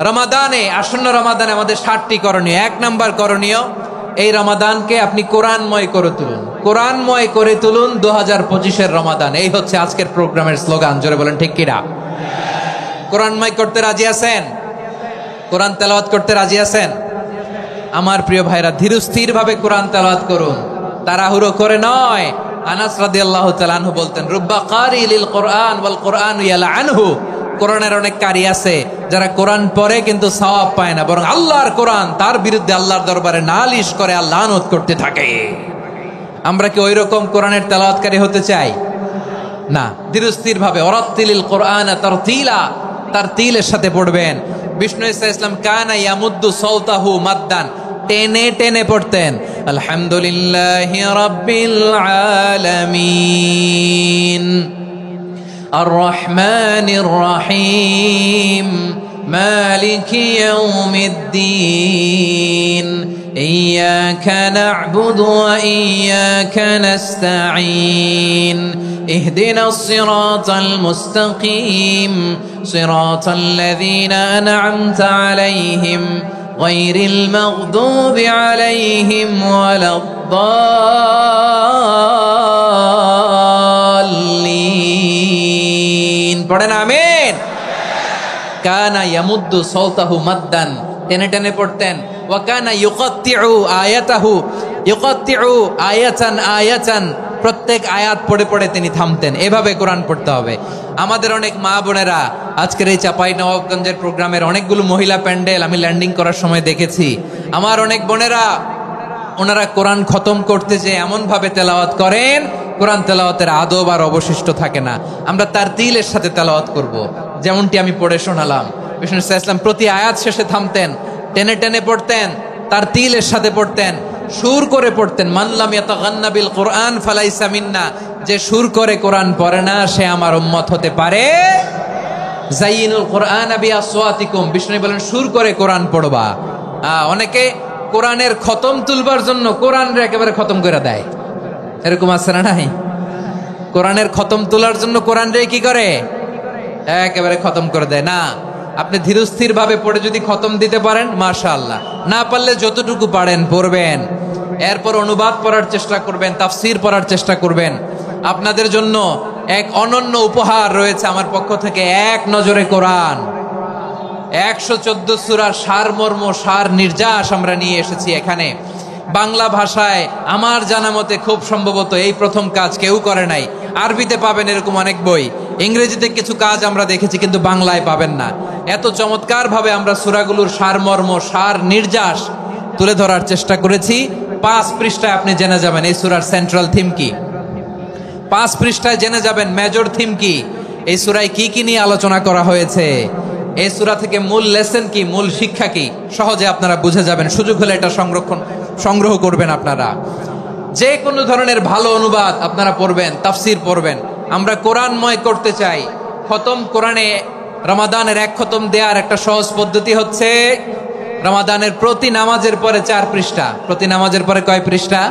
রমাদানে, আসন্ন রমাদানে আমাদের 7টি করণীয়। 1 নাম্বার করণীয়, এই রমাদানকে আপনি কোরআনময় করে তুলুন। কোরআনময় করে তুলুন 2025-এর রমাদান। এই হচ্ছে আজকের প্রোগ্রামের স্লোগান। জোরে বলেন ঠিক কিনা? কোরআনময় করতে রাজি আছেন? কোরআন তেলাওয়াত করতে রাজি আছেন? আমার প্রিয় ভাইরা, ধীরস্থির ভাবে কোরআন তেলাওয়াত করুন, তাড়াহুড়ো করে নয়। আনাস রাদিয়াল্লাহু তাআলা আনহু বলতেন, রুব্বা কারি লিল কোরআন ওয়াল কোরআন ইয়ালআনহু। কোরআনের অনেক কারি আছে যারা কোরআন পড়ে কিন্তু সওয়াব পায় না, বরং আল্লাহর কোরআন তার বিরুদ্ধে আল্লাহর দরবারে নালিশ করে আর লানত করতে থাকে। আমরা কি ওই রকম কোরআনের তেলাওয়াতকারী হতে চাই? না। ধীরস্থির ভাবে ওয়ারাত্তিলিল কোরআন তারতিলা, তারতিলের সাথে পড়বেন। বিষ্ণু ইসা ইসলাম কানা ইয়ামুদ্দু সাওতাহু মাদ্দান, টেনে টেনে পড়তেন। আলহামদুলিল্লাহি রাব্বিল আলামিন আর রহমানির রহিম মালিকি ইয়াউমিদ্দিন ইয়্যাকা না'বুদু ওয়া ইয়্যাকা নাস্তাঈন ইহদিনাস সিরাতাল মুস্তাকিম সিরাতাল লাযীনা আন'আমতা আলাইহিম গায়রিল মাগদুবি আলাইহিম ওয়ালাদ-দাল্লিন। পড়েন আমিন। কানা ইয়ামুদ্দু সাওতাহু মাদ্দান, টেনে টেনে পড়তেন। ওয়া কানা ইউকাত্তিউ আয়াতাহু, ইউকাত্তিউ আয়াতান আয়াতান, প্রত্যেক আয়াত পড়ে পড়ে তিনি থামতেন। এভাবে কোরআন পড়তে হবে। আমাদের অনেক মা বোনেরা আজকের এই চাঁপাইনবাবগঞ্জের প্রোগ্রামের অনেকগুলো মহিলা প্যান্ডেল আমি ল্যান্ডিং করার সময় দেখেছি। আমার অনেক বোনেরা, ওনারা কোরআন খতম করতে যে এমন ভাবে তেলাওয়াত করেন, কোরআন তেলাওয়াতের আদব আর অবশিষ্ট থাকে না। আমরা তারতিলের সাথে তেলাওয়াত করব, যেমনটি আমি পড়ে শোনালাম। বিষ্ণু ইসলাম প্রতি আয়াত শেষে থামতেন, টেনে টেনে পড়তেন, তারতিলের সাথে পড়তেন, সুর করে পড়তেন। মান লাম ইয়াতাগান্না বিল কোরআন ফালাইসা মিন্না, যে সুর করে কোরআন পড়ে না সে আমার উম্মত হতে পারে। যায়িনুল কোরআন বিআসওয়াতিকুম, বিষ্ণু বলেন সুর করে কোরআন পড়বা। অনেকে কোরআনের খতম তুলবার জন্য কোরআনের একেবারে খতম করে দেয়, এরকম আছে না নাই? কোরআনের খতম তোলার জন্য কোরআন রে কি করে? একেবারে খতম করে দেয় না। আপনি ধীরস্থির ভাবে পড়ে যদি খতম দিতে পারেন মাশাআল্লাহ, না পারলে যতটুকু পারেন পড়বেন। এরপর অনুবাদ পড়ার চেষ্টা করবেন, তাফসীর পড়ার চেষ্টা করবেন। আপনাদের জন্য এক অনন্য উপহার রয়েছে আমার পক্ষ থেকে, এক নজরে কোরআন। 114 সূরার সারমর্ম, সার নির্যাস আমরা নিয়ে এসেছি এখানে বাংলা ভাষায়। আমার জানা মতে খুব সম্ভবত এই প্রথম কাজ, কেউ করে নাই। আরবিতে পাবেন এরকম অনেক বই, ইংরেজিতে কিছু কাজ আমরা দেখেছি, কিন্তু বাংলায় পাবেন না। এত চমৎকার ভাবে আমরা সূরাগুলোর সারমর্ম, সার নির্যাস তুলে ধরার চেষ্টা করেছি। 5 পৃষ্ঠায় আপনি জেনে যাবেন এই সূরার সেন্ট্রাল থিম কি। 5 পৃষ্ঠায় জেনে যাবেন মেজর থিম কি, এই সূরায় কি কি নিয়ে আলোচনা করা হয়েছে, এই সূরা থেকে মূল লেসন কি, মূল শিক্ষা কি, সহজে আপনারা বুঝে যাবেন। সুযোগ হলে এটা সংগ্রহ করবেন। আপনারা যে কোনো ধরনের ভালো অনুবাদ আপনারা পড়বেন, তাফসীর পড়বেন। আমরা কোরআনময় করতে চাই। খতম কোরআনে রমাদানের 1 খতম দেওয়ার একটা সহজ পদ্ধতি হচ্ছে, রমাদানের প্রতি নামাজের পরে 4 পৃষ্ঠা। প্রতি নামাজের পরে কয় পৃষ্ঠা?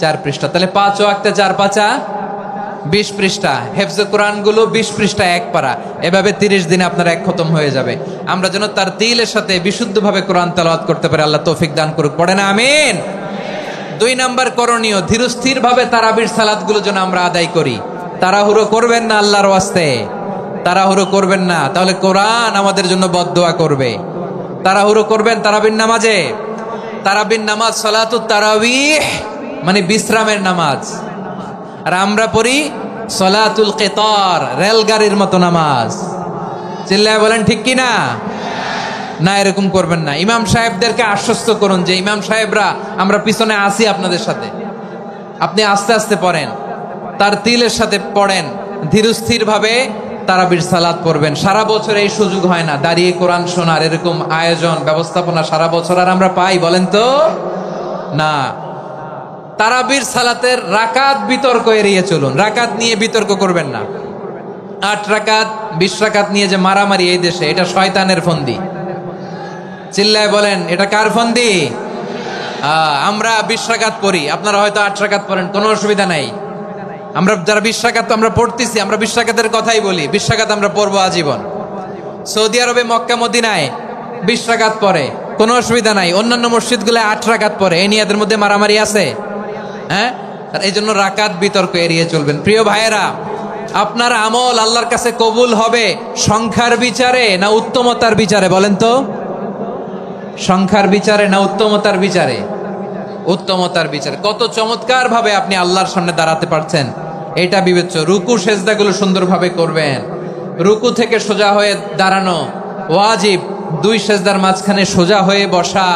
4 পৃষ্ঠা। তাহলে 5 ওয়াক্তে 4 পাঁচা 20 পৃষ্ঠা। হেফজে কোরআন গুলো 20 পৃষ্ঠা 1 পারা। এভাবে 30 দিনে আপনার 1 খতম হয়ে যাবে। আমরা যেন তার তিলের সাথে বিশুদ্ধভাবে কোরআন তেলাওয়াত করতে পারি, আল্লাহ তৌফিক দান করুক। পড়ে না আমিন। 2 নাম্বার করণীয়, ধীরস্থির ভাবে তারাবির সালাত গুলো যেন আমরা আদায় করি। তাড়াহুড়ো করবেন না, আল্লাহর ওয়াস্তে তাড়াহুড়ো করবেন না, তাহলে কোরআন আমাদের জন্য বদদোয়া করবে। তাড়াহুড়ো করবেন তারাবির নামাজে। তারাবির নামাজ সালাতুত তারাবিহ মানে বিশ্রামের নামাজ, আর আমরা পড়ি সালাতুল কিতার, রেলগাড়ির মতো নামাজ। চিল্লায় বলেন ঠিক কি না? না, এরকম করবেন না। ইমাম সাহেবদেরকে আশ্বস্ত করুন যে ইমাম সাহেবরা আমরা পিছনে আসি আপনাদের সাথে, আপনি আস্তে আস্তে পড়েন, তার তিলের সাথে পড়েন, ধীরস্থির ভাবে তারাবির সালাত পড়বেন। সারা বছর এই সুযোগ হয় না দাঁড়িয়ে কোরআন শোনার, এরকম আয়োজন ব্যবস্থাপনা সারা বছর আর আমরা পাই বলেন তো না। তারাবির সালাতের রাকাত বিতর্ক এড়িয়ে চলুন। রাকাত নিয়ে বিতর্ক করবেন না। 8 রাকাত 20 রাকাত নিয়ে যে মারামারি এই দেশে, এটা শয়তানের ফন্দি। চিল্লায় বলেন এটা কার ফন্দি? আমরা 20 রাকাত পড়ি, আপনারা হয়তো 8 রাকাত পড়েন, কোনো অসুবিধা নাই। আমরা যারা 20 রাকাত আমরা পড়তেছি, আমরা 20 রাকাতের কথাই বলি। 20 রাকাত আমরা পড়বো আজীবন। সৌদি আরবে মক্কা মদিনায় 20 রাকাত পড়ে, কোনো অসুবিধা নাই। অন্যান্য মসজিদগুলো 8 রাকাত পড়ে, এই নিয়ে এদের মধ্যে মারামারি আছে? হ্যাঁ, এই জন্য রাকাত বিতর্ক এড়িয়ে চলবেন। প্রিয় ভাইয়েরা, আপনার আমল আল্লাহর কাছে কবুল হবে সংখ্যার বিচারে না উত্তমতার বিচারে? বলেন তো, সংখ্যার বিচারে না উত্তমতার বিচারে? উত্তমতার বিচারে। কত চমৎকার ভাবে আপনি আল্লাহর সামনে দাঁড়াতে পারছেন এটা বিবেচ্য। রুকু সেজদাগুলো সুন্দরভাবে করবেন, রুকু থেকে সোজা হয়ে দাঁড়ানো ওয়াজিব, 2 সেজদার মাঝখানে সোজা হয়ে বসা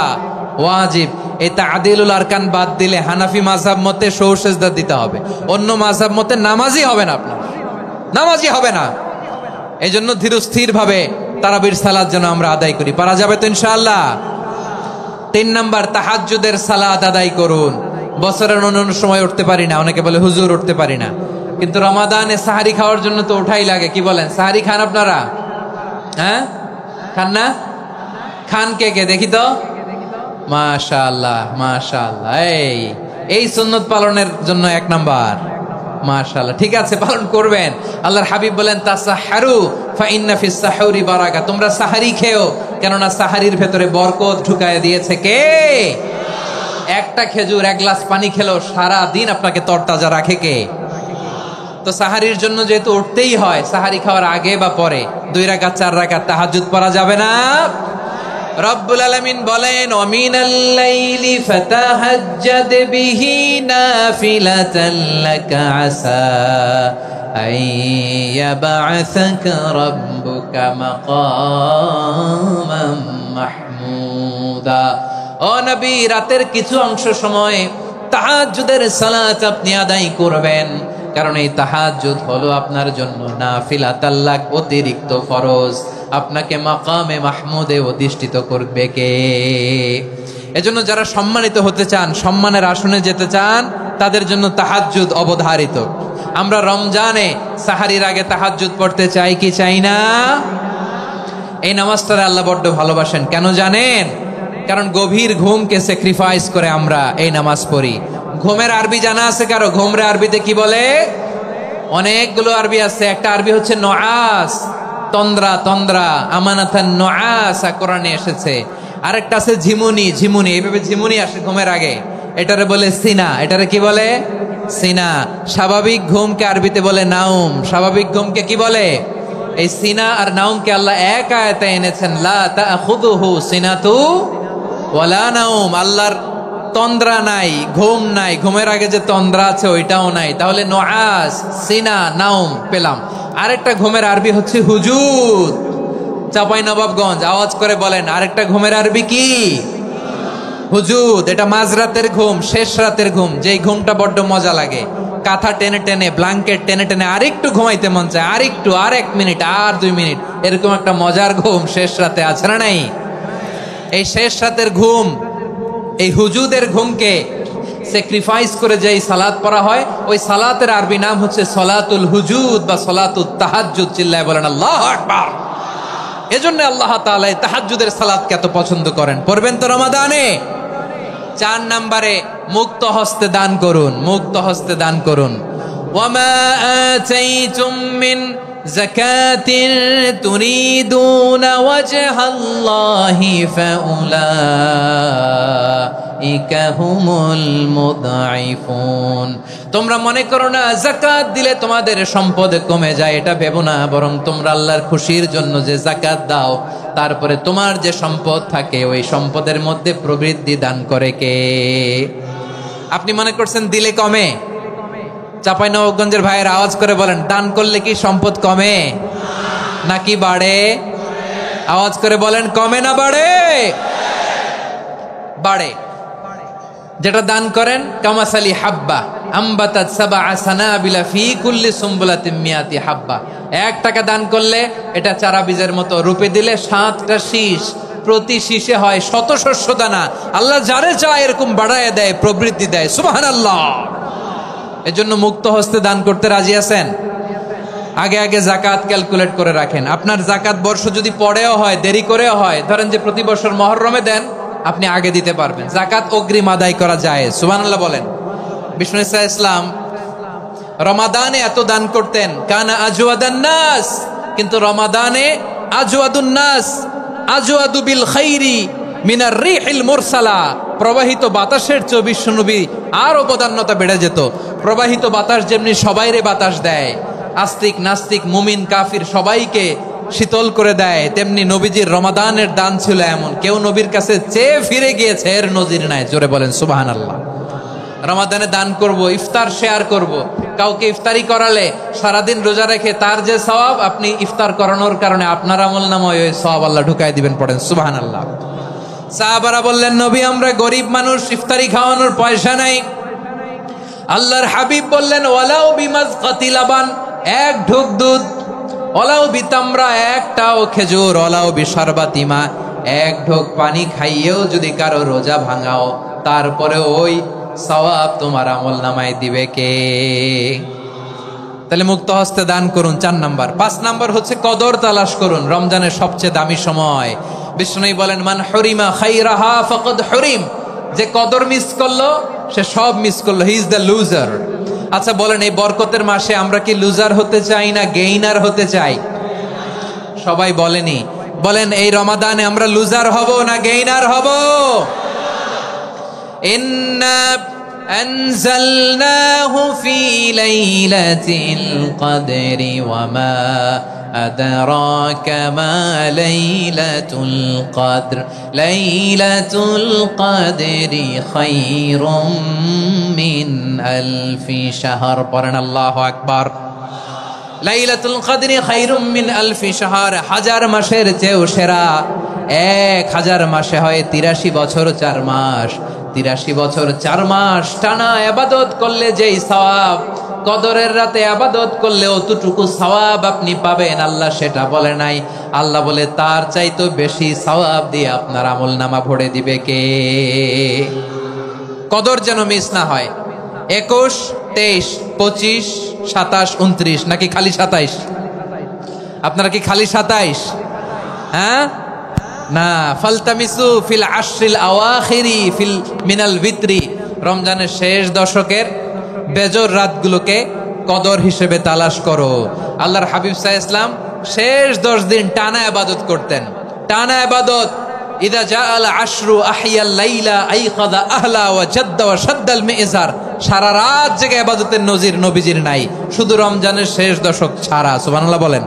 ওয়াজিব। এই তা'দিলুল আরকান বাদ দিলে হানাফি মাযহাব মতে সৌ সেজদা দিতে হবে, অন্য মাযহাব মতে নামাজই হবে না, আপনার নামাজই হবে না। এই জন্য ধীরস্থির ভাবে তারাবির সালাত যেন আমরা আদায় করি। পারা যাবে তো ইনশাআল্লাহ? 3 নাম্বার, তাহাজ্জুদের সালাত আদায় করুন। বছরের অন্য সময় উঠতে পারি না, অনেকে বলে হুজুর উঠতে পারি না, কিন্তু রমাদানে সাহারি খাওয়ার জন্য তো ওঠাই লাগে। কি বলেন, সাহারি খান আপনারা? হ্যাঁ, খান না? খান কে কে দেখি তো? মাশাআল্লাহ মাশাআল্লাহ, এই সুন্নত পালনের জন্য 1 নাম্বার। মাশাআল্লাহ, ঠিক আছে, পালন করবেন। আল্লাহর হাবিব বলেন তাসাহহারু ফা ইন্না ফিস সাহুরি বারাকা, তোমরা সাহারি খেও, কেননা সাহারির ভেতরে বরকত ঢুকায় দিয়েছে কে? একটা খেজুর, 1 গ্লাস পানি খেলো সারা দিন আপনাকে তরতাজা রাখে কে? তো সাহারির জন্য যেহেতু উঠতেই হয়, সাহারি খাওয়ার আগে বা পরে 2 রাকাত 4 রাকাত তাহাজ্জুদ পড়া যাবে না? রব্বুল আলামিন বলেন ওয়ামিনাল লাইলি ফাতাহাজ্জাদ বিহি নাফিলাতান লাকা আসা আইয়াবআসাকা রাব্বুকা মাকামান মাহমুদা। ও নবী, রাতের কিছু অংশ সময় তাহাজ্জুদের সালাত আপনি আদায় করবেন, কারণ এই তাহাজ্জুদ হলো আপনার জন্য নাফিলাতাল লাক, অতিরিক্ত ফরজ। আপনাকে মাকামে মাহমুদে অধিষ্ঠিত করবে কে? এজন্য যারা সম্মানিত হতে চান, সম্মানের আসনে যেতে চান, তাদের জন্য তাহাজ্জুদ অবধারিত। আমরা রমজানে সাহারির আগে তাহাজ্জুদ পড়তে চাই কি চাই না? এই নামাজটারে আল্লাহ বড্ড ভালোবাসেন। কেন জানেন? কারণ গভীর ঘুমকে স্যাক্রিফাইস করে আমরা এই নামাজ পড়ি। ঘুমের আরবি জানা আছে কারো? ঘুমরে আরবিতে কি বলে? অনেকগুলো আরবি আছে। একটা আরবি হচ্ছে নুআস, তন্দ্রা, তন্দ্রা, আমানাতান নুআসা কোরআনে এসেছে। আরেকটা আছে ঝিমুনি, ঝিমুনি, এইভাবে ঝিমুনি আসে ঘুমের আগে, এটারে বলে সিনা। এটারে কি বলে? সিনা। স্বাভাবিক ঘুমকে আরবিতে বলে নাউম। স্বাভাবিক ঘুমকে কি বলে? এই সিনা আর নাউমকে আল্লাহ এক আয়াতে এনেছেন, লা তাখুযুহু সিনাতু ওয়ালা নাউম। আল্লাহর তন্দ্রা নাই, ঘুম নাই, ঘুমের আগে যে তন্দ্রা আছে ওইটাও নাই। তাহলে নুআস, সিনা, নাউম পেলাম। আরেকটা ঘুমের আরবি হচ্ছে হুজুদ। চাঁপাইনবাবগঞ্জ আওয়াজ করে বলেন, আরেকটা ঘুমের আরবি কি? হুজুদ। এটা মাঝরাতের ঘুম, শেষ রাতের ঘুম, যেই ঘুমটা বড্ড মজা লাগে। কাঁথা টেনে টেনে, ব্ল্যাঙ্কেট টেনে টেনে আরেকটু ঘুমাইতে মন চায়, আরেকটু, আর 1 মিনিট, আর 2 মিনিট, এরকম একটা মজার ঘুম শেষ রাতে আছে না নাই? এই শেষ রাতের ঘুম, এই হুজুদের ঘুমকে স্যাক্রিফাইস করে যেই সালাত পড়া হয়, ওই সালাতের আরবি নাম হচ্ছে সলাতুল হুজুদ বা সলাতুত তাহাজ্জুদ। চিল্লায় বলেন আল্লাহু আকবার। এজন্য আল্লাহ তাআলা এই তাহাজ্জুদের সালাতকে এত পছন্দ করেন। পড়বেন তো রমাদানে। 4 নম্বরে মুক্ত হস্তে দান করুন, মুক্ত হস্তে দান করুন। ওয়ামা আতাইতুম মিন যাকাতিন তুরিদুনা ওয়াজহাল্লাহি ফাউলাইকা হুমুল মুদঈফুন। তোমরা মনে করো না যাকাত দিলে তোমাদের সম্পদ কমে যায়, এটা ভেবো না। বরং তোমরা আল্লাহর খুশির জন্য যে যাকাত দাও, তারপরে তোমার যে সম্পদ থাকে ওই সম্পদের মধ্যে প্রবৃদ্ধি দান করে কে? আপনি মনে করছেন দিলে কমে? চাঁপাইনবাবগঞ্জের ভাইয়ের আওয়াজ করে বলেন, দান করলে কি সম্পদ কমে নাকি বাড়ে? আওয়াজ করে বলেন, কমে না বাড়ে? বাড়ে। যেটা দান করেন, কামাসালি হাব্বা আম্বাতাত সাবআ সানাবিলা ফি কুল্লি সুমবুলাতিন মিয়াতি হাব্বা। 1 টাকা দান করলে এটা চারা বীজের মতো, রূপে দিলে 7টা শীষ, প্রতি শীষে হয় 100 শস্য দানা। আল্লাহ যারে চায় এরকম বাড়ায় দেয়, প্রবৃদ্ধি দেয়। সুবহানাল্লাহ। এজন্য মুক্ত হস্তে দান করতে রাজি আছেন? আগে আগে যাকাত ক্যালকুলেট করে রাখেন। আপনার যাকাত বর্ষ যদি পরেও হয়, দেরি করেও হয়, ধরেন যে প্রতি বছর মুহররমে দেন, আপনি আগে দিতে পারবেন। যাকাত অগ্রিম আদায় করা যায়। সুবহানাল্লাহ বলেন। বিষ্ণু ইসা ইসলাম রমাদানে এত দান করতেন, কানা আজওয়াদান নাস, কিন্তু রমাদানে আজওয়াদুন নাস আজওয়াদু বিল খাইরি মিনার রিহিল মুরসালা। প্রবাহিত বাতাসের চেয়ে বিশ্বনবী আরো বদান্যতা বেড়ে যেত। প্রবাহিত বাতাস যেমনি সবাইরে বাতাস দেয়, আস্তিক নাস্তিক মুমিন কাফির সবাইকে শীতল করে দেয়, তেমনি নবীজির রমাদানের দান ছিল এমন, কেউ নবীর কাছে চেয়ে ফিরে গিয়েছে এর নজির নাই। জোরে বলেন সুবহানাল্লাহ। রমাদানে দান করব, ইফতার শেয়ার করব। কাউকে ইফতারি করালে সারাদিন রোজা রেখে তার যে সওয়াব, আপনি ইফতার করানোর কারণে আপনার আমলনামায় ওই সওয়াব আল্লাহ ঢুকাই দিবেন। পড়েন সুবহানাল্লাহ। সাহাবারা বললেন, নবী আমরা গরিব মানুষ, ইফতারি খাওয়ানোর পয়সা নাই। আল্লাহর হাবিব বললেন, ওয়ালাউ বিমাজকাতি লাবান, এক ঢোক দুধ, ওয়ালাউ বিতামরা, একটাও খেজুর, ওয়ালাউ বিশারবাতি মা, এক ঢোক পানি খাইয়েও যদি কারো রোজা ভাঙাও, তারপরে ওই সওয়াব তোমার আমলনামায় দিবে কে? তাহলে মুক্ত হস্তে দান করুন, 4 নাম্বার। 5 নাম্বার হচ্ছে কদর তালাশ করুন। রমজানের সবচেয়ে দামি সময়। বিষ্ণু বলেন, মান হরিমা খাইরাহা ফাকাদ হরিম, যে কদর মিস করলো সে সব মিস করলো, হি ইজ দ্য লুজার। আচ্ছা বলেন, এই বরকতের মাসে আমরা কি লুজার হতে চাই না গেইনার হতে চাই? সবাই বলেনি, বলেন এই রমাদানে আমরা লুজার হব না গেইনার হব? ইন্না আনজালনাহু ফি লাইলাতিল কদরি ওয়া মা আদরাকা মা লাইলাতুল কদর, লাইলাতুল কদরি খায়রুম মিন আলফি শাহর। পড়েন আল্লাহু আকবার। লাইলাতুল কদরি খায়রুম মিন আলফি শাহর, 1000 মাসের চেয়েও সেরা। 1000 মাসে হয় 83 বছর 4 মাস। 83 বছর 4 মাস টানা ইবাদত করলে যেই সওয়াব, কদরের রাতে ইবাদত করলে অতটুকু সওয়াব আপনি পাবেন, আল্লাহ সেটা বলে নাই। আল্লাহ বলে তার চাইতে বেশি সওয়াব দিয়ে আপনার আমলনামা ভরে দিবে কে? কদর যেন মিস না হয়। 21, 23, 25, 27, 29 নাকি খালি 27? আপনারা কি খালি 27? হ্যাঁ না, ফালতামিসু ফিল আশরিল আওয়াখিরি ফিল মিনাল ভিতরি, রমজানের শেষ দশকের বেজর রাতগুলোকে কদর হিসেবে তালাশ করো। আল্লাহর হাবিব সাল্লাল্লাহু আলাইহি ওয়াসাল্লাম শেষ 10 দিন টানা ইবাদত করতেন, টানা ইবাদত। ইদা জাআল আশরু আহিয়াল লাইলা আইকাদা আহলা ওয়া জাদ্দা ওয়া শাদ্দাল মিজার, সারা রাত জেগে ইবাদতের নজির নবীজির নাই, শুধু রমজানের শেষ দশক ছাড়া। সুবহানাল্লাহ বলেন।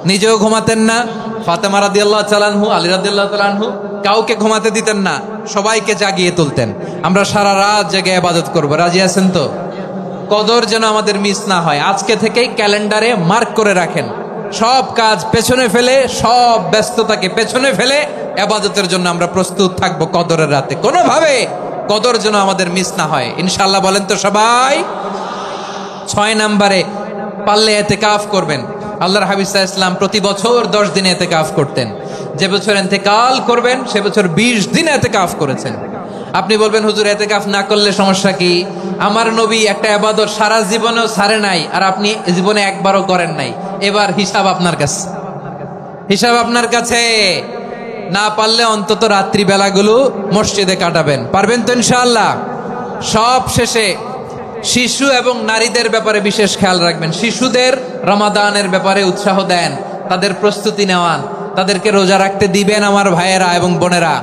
নিজেও ঘুমাতেন না। ফাতেমা রাদিয়াল্লাহু তাআলা আনহু, আলী রাদিয়াল্লাহু তাআলা আনহু কাউকে ঘুমাতে দিতেন না, সবাইকে জাগিয়ে তুলতেন। আমরা সারা রাত জেগে ইবাদত করব, রাজি আছেন তো? কদর যেন আমাদের মিস না হয়। আজকে থেকেই ক্যালেন্ডারে মার্ক করে রাখেন, সব কাজ পেছনে ফেলে, সব ব্যস্ততাকে পেছনে ফেলে ইবাদতের জন্য আমরা প্রস্তুত থাকবো কদরের রাতে। কোনোভাবে কদর যেন আমাদের মিস না হয়, ইনশাআল্লাহ। বলেন তো সবাই। 6 নম্বরে পারলে ইতিকাফ করবেন। আল্লাহর হাবিব সাল্লাল্লাহু আলাইহি ওয়াসাল্লাম প্রতি বছর 10 দিন ইতিকাফ করতেন। যে বছর ইন্তেকাল করবেন সে বছর 20 দিন ইতিকাফ করেছেন। আপনি বলবেন, হুজুর ইতিকাফ না করলে সমস্যা কি? আমার নবী একটা ইবাদত সারা জীবনেও ছাড়ে নাই, আর আপনি জীবনে একবারও করেন নাই। এবার হিসাব আপনার কাছে, হিসাব আপনার কাছে। না পারলে অন্তত রাত্রি বেলাগুলো মসজিদে কাটাবেন। পারবেন তো ইনশাআল্লাহ? সব শেষে শিশু এবং নারীদের ব্যাপারে বিশেষ খেয়াল রাখবেন। শিশুদের রমাদানের ব্যাপারে উৎসাহ দেন, তাদের প্রস্তুতি নেওয়ান, তাদেরকে রোজা রাখতে দিবেন। আমার ভাইয়েরা এবং বোনেরা,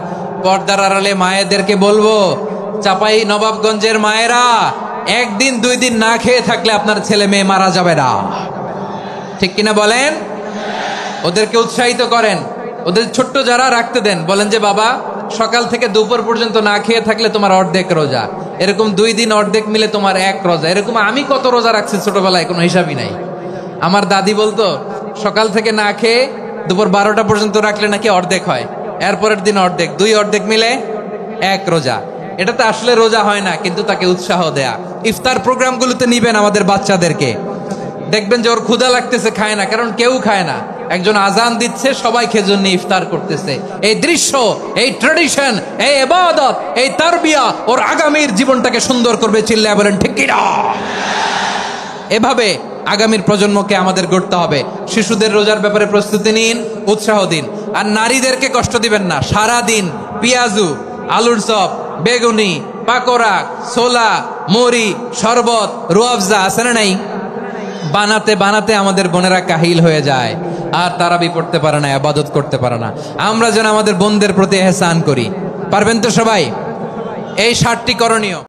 পর্দার আড়ালে মায়েদেরকে বলবো, চাপাই নবাবগঞ্জের মায়েরা, 1 দিন 2 দিন না খেয়ে থাকলে আপনার ছেলে মেয়ে মারা যাবে না। ঠিক কিনা বলেন? ওদেরকে উৎসাহিত করেন। ওদের ছোট্ট যারা রাখতে দেন, বলেন যে বাবা সকাল থেকে দুপুর পর্যন্ত না খেয়ে থাকলে তোমার অর্ধেক রোজা, এরকম 2 দিন অর্ধেক মিলে তোমার 1 রোজা। এরকম আমি কত রোজা রাখছি ছোটবেলায়, কোনো হিসাবই নাই। আমার দাদি বলতো সকাল থেকে না খেয়ে দুপুর 12টা পর্যন্ত রাখলে নাকি অর্ধেক হয়, এরপরের দিন অর্ধেক, 2 অর্ধেক মিলে 1 রোজা। এটা তো আসলে রোজা হয় না, কিন্তু তাকে উৎসাহ দেয়া। ইফতার প্রোগ্রামগুলোতে নিবেন আমাদের বাচ্চাদেরকে, দেখবেন যে ওর ক্ষুধা লাগতেছে, খায় না, কারণ কেউ খায় না। একজন আজান দিচ্ছে, সবাই খেজুর নিয়ে ইফতার করতেছে। এই দৃশ্য, এই ট্রেডিশন, এই ইবাদত, এই তারবিয়া ওর আগামীর জীবনটাকে সুন্দর করবে। চিল্লায় বলেন ঠিক কি না? এভাবে আগামীর প্রজন্মকে আমাদের গড়তে হবে। শিশুদের রোজার ব্যাপারে প্রস্তুতি নিন, উৎসাহ দিন। আর নারীদেরকে কষ্ট দিবেন না। সারা দিন পেঁয়াজু, আলুর চপ, বেগুনি, পাকোড়া, ছোলা, মুড়ি, শরবত, রুয়াবজা আছে না নাই? বানাতে বানাতে আমাদের বোনেরা কাহিল হয়ে যায়। আর তারাবি পড়তে পারে না, ইবাদত করতে পারে না। আমরা যেন আমাদের বোনদের প্রতি ইহসান করি। পারবেন তো সবাই? এই 7টি করণীয়।